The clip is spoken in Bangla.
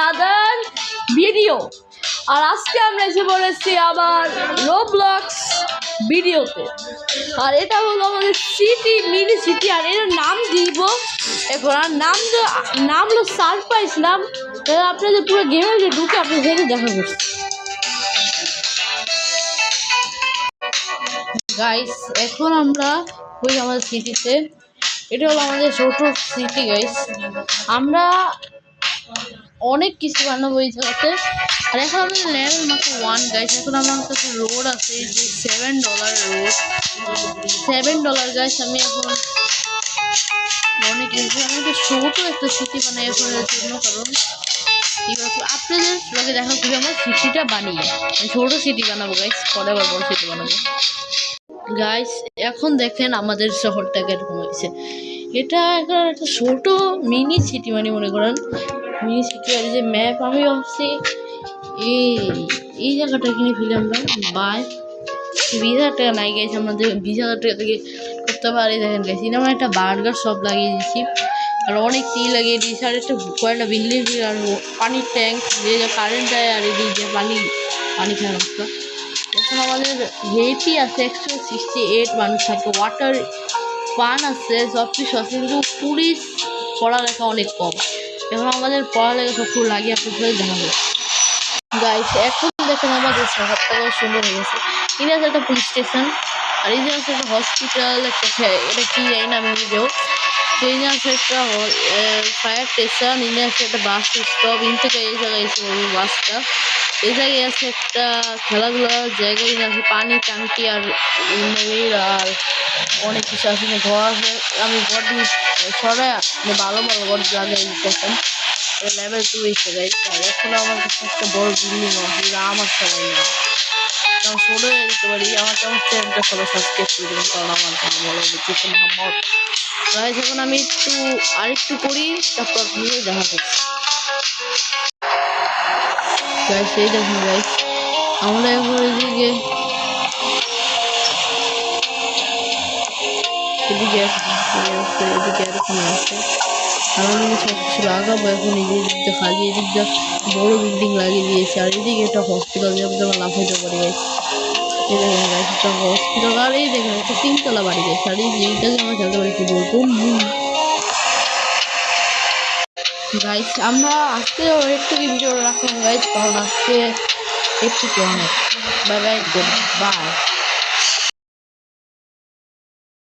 Other video. আর আজকে আমরা এসে পড়েছি আবার রোবলক্স ভিডিওতে। আর এটা হলো আমাদের সিটি, মিনি সিটি। আর এর নাম দিব এখন। আর নাম হলো সারপ্রাইজ নাম। আপনাদের পুরো গেমের যে ঢুকে আপনাদের সাথে দেখা করছি গাইস। এখন আমরা ওই আমাদের সিটিতে, এটা হলো আমাদের ছোট সিটি গাইস। আমরা অনেক কিছু বানাবো এই জায়গাতে। আর এখন আমাদের লেভেল মাত্র 1 গাইস। এখন আমার কাছে রোড আছে, এই যে $7 রোড, $7 গাইস। আমি এখন অনেক কিছু, আমি একটা ছোট একটা সিটি বানাই এখন এর জন্য, কারণ কি বলতো আপনাদের লোকে দেখা খুবই আমার সিটিটা বানিয়ে ছোট সিটি বানাবো গাইস, পরে আবার বড় সিটি বানাবো গাইস। এখন দেখেন আমাদের শহরটা কিরকম হয়েছে। এটা এখন একটা ছোট মিনি সিটি, মানে মনে করেন মিনি সিটি। আর যে ম্যাপ আমি ভাবছি এই জায়গাটা কিনে ফেলি আমরা। বাই 20,000 টাকা নাই গেছে, আমাদের 20,000 টাকা থেকে করতে পারি। দেখেন গেছি না, আমরা একটা বার্গার সব লাগিয়ে দিয়েছি, আর অনেক তেল লাগিয়ে দিয়েছি, আর একটা কয়েকটা বিল্ডিং, আর পানির ট্যাঙ্ক, যে কারেন্ট দেয়, আর এদিকে পানি খাওয়ার রাস্তা। এখন আমাদের হেপি আছে 168 মানুষ থাকে, ওয়াটার ফান আছে, সব কিছু আছে, কিন্তু টুরিস্ট পড়ালেখা অনেক কম। এখন আমাদের পড়ালেখা সব কিছু লাগিয়ে আপনার সাথে দেখা যায় গাইস। এখন দেখেন আমাদের শহরটা সুন্দর হয়ে গেছে। এটা আছে একটা পুলিশ স্টেশন, আর এই যে আছে একটা হসপিটাল, একটা এটা কি জানি না আমি নিজেও। এই যে আছে একটা ফায়ার স্টেশন, ইনি আছে একটা বাস স্টপ, ইন থেকে এই জায়গায় এসে বাসটা। এই জায়গায় আছে একটা খেলাধুলার জায়গায়, আছে পানি ট্যাঙ্কি, আর আর অনেক কিছু আছে। ঘর আছে, আমি ঘর দিয়ে সরাই ভালো ভালো ঘর লাগাই দিতেছেন। লেভেল 2 এসে গাইস। আর এখন আমার কাছে একটা বড় বিল্ডিং আছে, আমার সবাই না আমি ছোট হয়ে যেতে পারি। আমার চ্যানেলটা সবাই সাবস্ক্রাইব করে দেবেন, কারণ আমার বড় হচ্ছে মোহাম্মদ গাইস। এখন আমি আরেকটু করি, তারপর দেখা করছি গাইস। এই দেখুন গাইস, আমরা এখন এদিকে এরকম আছে। আমি সব কিছু লাগাবো এখন। এই দিকটা খালি, এদিকটা বড় বিল্ডিং লাগিয়ে দিয়েছে, আর এদিকে একটা হসপিটাল, যেমন আমরা লাফাইতে পারি গাইস। এই দেখেন গাইস, একটা হসপিটাল, আর এই দেখেন একটা 3 তলা বাড়ি গাইস। আর এইটাকে আমরা খেলতে পারি কি বলবো গাইস। আমরা আজকে একটু ভিডিও রাখলাম গাইস, কারণ আজকে একটু অনেক। Bye bye, good bye.